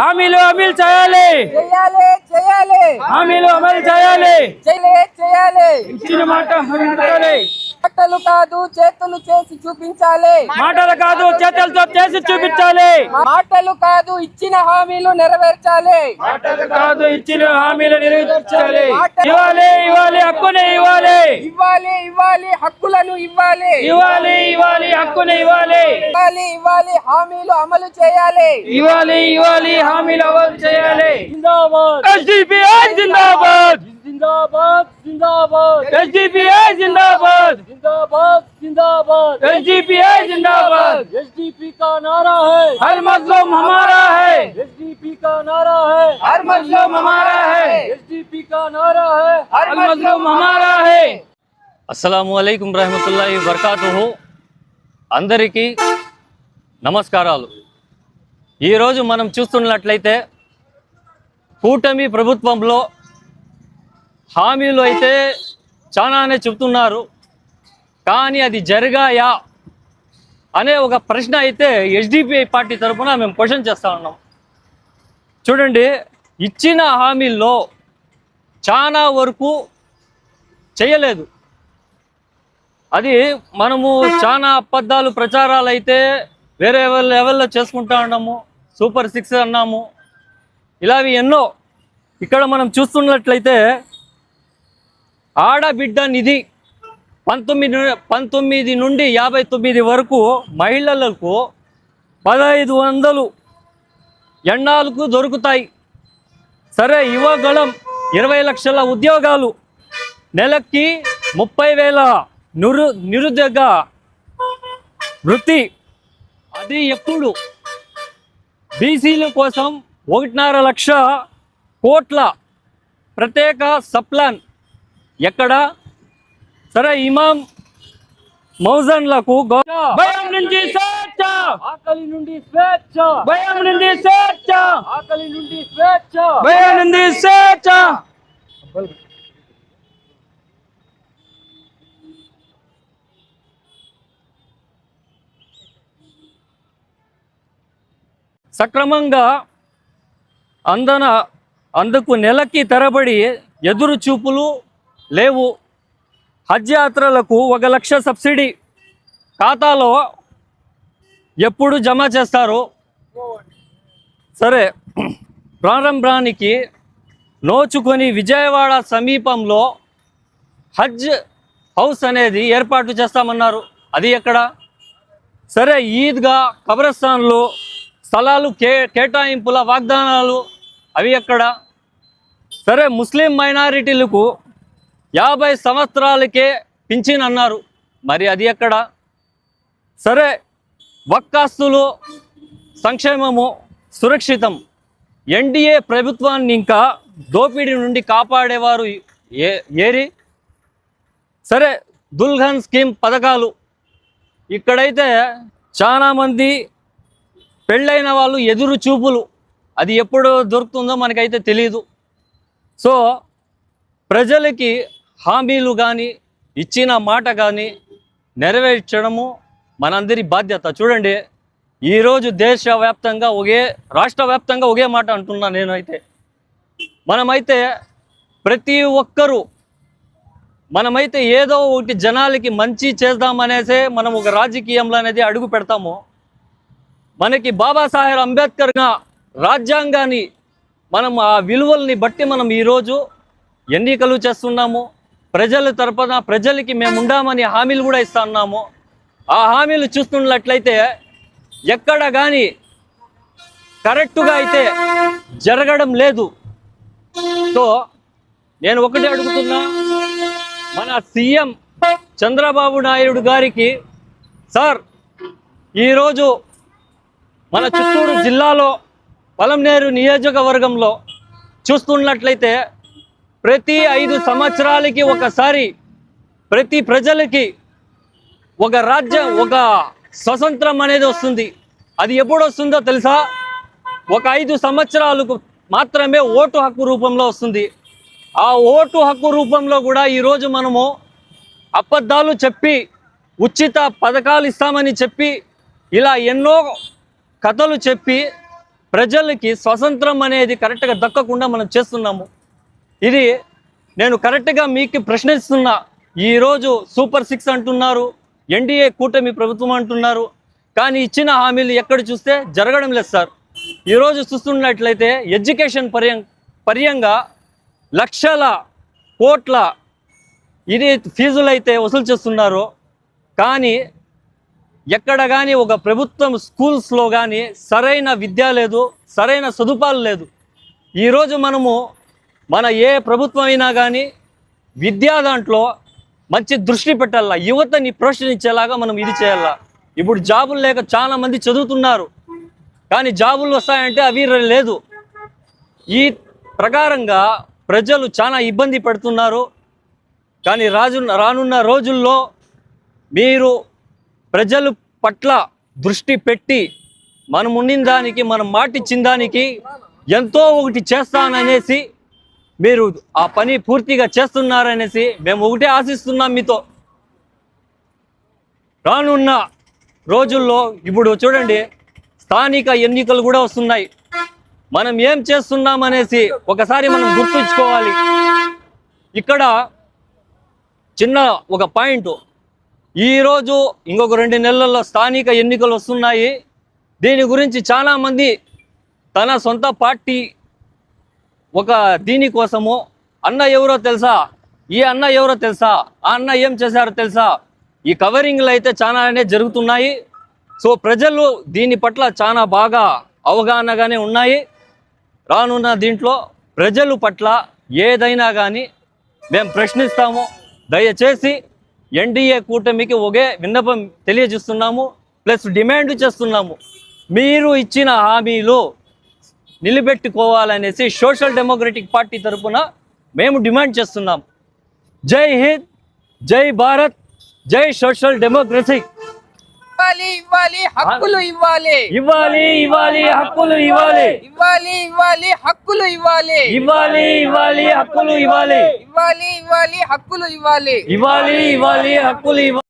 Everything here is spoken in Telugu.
హామీలు అమలు చేయాలి చేయాలి చేయాలి హామీలు అమలు చేయాలి చేయాలి ఇచ్చిన మాట ఉండాలి. మాటలు కాదు చేతులు చేసి చూపించాలి. మాటలు కాదు చేతులతో చేసి చూపించాలి. మాటలు కాదు ఇచ్చిన హామీలు నెరవేర్చాలి. మాటలు కాదు ఇచ్చిన హామీలు నెరవేర్చాలి. ఇవ్వాలి ఇవ్వాలి హక్కుని ఇవ్వాలి. ఇవ్వాలి ఇవ్వాలి హక్కులను ఇవ్వాలి. ఇవ్వాలి ఇవ్వాలి హక్కుని ఇవ్వాలి. ఇవ్వాలి ఇవ్వాలి హామీలు అమలు చేయాలి. ఇవ్వాలి ఇవ్వాలి హామీలు అమలు చేయాలి. జిందాబాద్ ఎస్డిపిఐ జిందాబాద్ जिंदाबाद जिंदाबाद एसडीपीआई जिंदाबाद जिंदाबाद जिंदाबाद एसडीपीआई जिंदाबाद एसडीपी का नारा है हर मजलूम हमारा है. एसडीपी का नारा है हर मजलूम हमारा है. एसडीपी का नारा है हर मजलूम हमारा है. అస్సలాము అలైకుం రహమతుల్లాహి వబర్కాతుహు. అందరికీ నమస్కారాలు. ఈరోజు మనం చూస్తున్నట్లయితే కూటమి ప్రభుత్వంలో హామీలు అయితే చాలానే చెప్తున్నారు, కానీ అది జరిగాయా అనే ఒక ప్రశ్న అయితే ఎస్డిపిఐ పార్టీ తరఫున మేము క్వశ్చన్ చేస్తూ ఉన్నాం. చూడండి, ఇచ్చిన హామీల్లో చాలా వరకు చేయలేదు. అది మనము చాలా అబద్ధాలు ప్రచారాలు అయితే వేరే లెవెల్లో చేసుకుంటా ఉన్నాము. సూపర్ 6 అన్నాము, ఇలావి ఎన్నో. ఇక్కడ మనం చూస్తున్నట్లయితే ఆడబిడ్డ నిధి 19 నుండి 59 వరకు మహిళలకు 1500 ఎన్నాళ్ళకు దొరుకుతాయి. సరే, యువగళం 20 లక్షల ఉద్యోగాలు, నెలకి 30,000 నిరుద్యోగ వృత్తి. అది ఎప్పుడు? బీసీల కోసం 1.5 లక్ష కోట్ల ప్రత్యేక సప్లాన్ ఎక్కడ? సరే, ఇమాం మౌజన్లకు భయం నుంచి స్వేచ్ఛ, ఆకలి నుండి స్వేచ్ఛ, భయం నుండి స్వేచ్ఛ, ఆకలి నుండి స్వేచ్ఛ, భయం నుండి స్వేచ్ఛ. సక్రమంగా అందుకు నెలకి తరబడి ఎదురు చూపులు లేవు. హజ్ యాత్రలకు 1 లక్ష సబ్సిడీ ఖాతాలో ఎప్పుడు జమ చేస్తారు? సరే, ప్రారంభానికి నోచుకొని విజయవాడ సమీపంలో హజ్ హౌస్ అనేది ఏర్పాటు చేస్తామన్నారు. అది ఎక్కడ? సరే, ఈద్గా కబ్రస్థాన్లు స్థలాలు కేటాయింపుల వాగ్దానాలు అవి ఎక్కడ? సరే, ముస్లిం మైనారిటీలకు 50 సంవత్సరాలకే పింఛన్ అన్నారు. మరి అది ఎక్కడ? సరే, వక్కాస్తులు సంక్షేమము సురక్షితం. ఎన్డీఏ ప్రభుత్వాన్ని ఇంకా దోపిడీ నుండి కాపాడేవారు ఏరి? సరే, దుల్హన్ స్కీమ్ పథకాలు. ఇక్కడైతే చాలామంది పెళ్ళైన వాళ్ళు ఎదురు చూపులు. అది ఎప్పుడు దొరుకుతుందో మనకైతే తెలియదు. సో, ప్రజలకి హామీలు కానీ ఇచ్చిన మాట కానీ నెరవేర్చడము మనందరి బాధ్యత. చూడండి, ఈరోజు దేశవ్యాప్తంగా రాష్ట్ర వ్యాప్తంగా ఒకే మాట అంటున్నా నేనైతే. మనమైతే ప్రతి ఒక్కరూ ఏదో ఒకటి జనాలకి మంచి చేద్దామనేసే మనం ఒక రాజకీయంలో అనేది అడుగు పెడతాము. మనకి బాబాసాహెబ్ అంబేద్కర్ రాజ్యాంగాన్ని మనం ఆ విలువల్ని బట్టి మనం ఈరోజు ఎన్నికలు చేస్తున్నాము. ప్రజల తరపున ప్రజలకి మేము ఉండామని హామీలు కూడా ఇస్తున్నాము. ఆ హామీలు చూస్తున్నట్లయితే ఎక్కడ కానీ కరెక్టుగా అయితే జరగడం లేదు. సో, నేను ఒకటే అడుగుతున్నా, మన సీఎం చంద్రబాబు నాయుడు గారికి, సార్, ఈరోజు మన చిత్తూరు జిల్లాలో పలమనేరు నియోజకవర్గంలో చూస్తున్నట్లయితే ప్రతి 5 సంవత్సరాలకి ఒకసారి ప్రతి ప్రజలకి ఒక స్వతంత్రం అనేది వస్తుంది. అది ఎప్పుడు వస్తుందో తెలుసా? ఒక 5 సంవత్సరాలకు మాత్రమే ఓటు హక్కు రూపంలో వస్తుంది. ఆ ఓటు హక్కు రూపంలో కూడా ఈరోజు మనము అబద్ధాలు చెప్పి ఉచిత పథకాలు ఇస్తామని చెప్పి ఇలా ఎన్నో కథలు చెప్పి ప్రజలకి స్వతంత్రం అనేది కరెక్ట్గా దక్కకుండా మనం చేస్తున్నాము. ఇది నేను కరెక్ట్గా మీకు ప్రశ్నిస్తున్నా. ఈరోజు సూపర్ 6 అంటున్నారు, ఎన్డీఏ కూటమి ప్రభుత్వం అంటున్నారు, కానీ ఇచ్చిన హామీలు ఎక్కడ చూస్తే జరగడం లేదు సార్. ఈరోజు చూస్తున్నట్లయితే ఎడ్యుకేషన్ పర్యంగా లక్షల కోట్ల ఇది ఫీజులు అయితే వసూలు చేస్తున్నారు. కానీ ఎక్కడ కానీ ఒక ప్రభుత్వం స్కూల్స్లో కానీ సరైన విద్య లేదు, సరైన సదుపాయాలు లేదు. ఈరోజు మన ఏ ప్రభుత్వం అయినా కానీ విద్యా దాంట్లో మంచి దృష్టి పెట్టాలా, యువతని ప్రోత్సహించేలాగా మనం ఇది చేయాలా. ఇప్పుడు జాబులు లేక చాలా మంది చదువుతున్నారు, కానీ జాబులు వస్తాయంటే అవి లేదు. ఈ ప్రకారంగా ప్రజలు చాలా ఇబ్బంది పడుతున్నారు. కానీ రానున్న రోజుల్లో మీరు ప్రజల పట్ల దృష్టి పెట్టి మనం ఉండిన దానికి, మనం మాటిచ్చిన దానికి ఎంతో ఒకటి చేస్తాననేసి మీరు ఆ పని పూర్తిగా చేస్తున్నారనేసి మేము ఒకటే ఆశిస్తున్నాం మీతో. రానున్న రోజుల్లో ఇప్పుడు చూడండి, స్థానిక ఎన్నికలు కూడా వస్తున్నాయి. మనం ఏం చేస్తున్నామనేసి ఒకసారి మనం గుర్తుంచుకోవాలి. ఇక్కడ చిన్న ఒక పాయింట్, ఈరోజు ఇంకొక 2 నెలల్లో స్థానిక ఎన్నికలు వస్తున్నాయి. దీని గురించి చాలామంది తన సొంత పార్టీ ఒక దీనికోసము అన్న ఎవరో తెలుసా, ఈ అన్న ఎవరో తెలుసా, ఆ అన్న ఏం చేశారో తెలుసా, ఈ కవరింగ్లు అయితే చాలానే జరుగుతున్నాయి. సో ప్రజలు దీని పట్ల చాలా బాగా అవగాహనగానే ఉన్నాయి. రానున్న దీంట్లో ప్రజల పట్ల ఏదైనా కానీ మేము ప్రశ్నిస్తాము. దయచేసి ఎన్డీఏ కూటమికి ఒకే విన్నపం తెలియజేస్తున్నాము, ప్లస్ డిమాండ్ చేస్తున్నాము. మీరు ఇచ్చిన హామీలు నిలబెట్టుకోవాలనేసి సోషల్ డెమోక్రటిక్ పార్టీ తరఫున మేము డిమాండ్ చేస్తున్నాం. జై హింద్, జై భారత్, జై సోషల్ డెమోక్రసీ. ఇవ్వాలి హక్కులు ఇవ్వాలి, ఇవ్వాలి ఇవ్వాలి హక్కులు ఇవ్వాలి, ఇవ్వాలి ఇవ్వాలి హక్కులు ఇవ్వాలి, ఇవ్వాలి ఇవ్వాలి హక్కులు ఇవ్వాలి, ఇవ్వాలి ఇవ్వాలి హక్కులు ఇవ్వాలి, ఇవ్వాలి ఇవ్వాలి హక్కులు ఇవ్వాలి.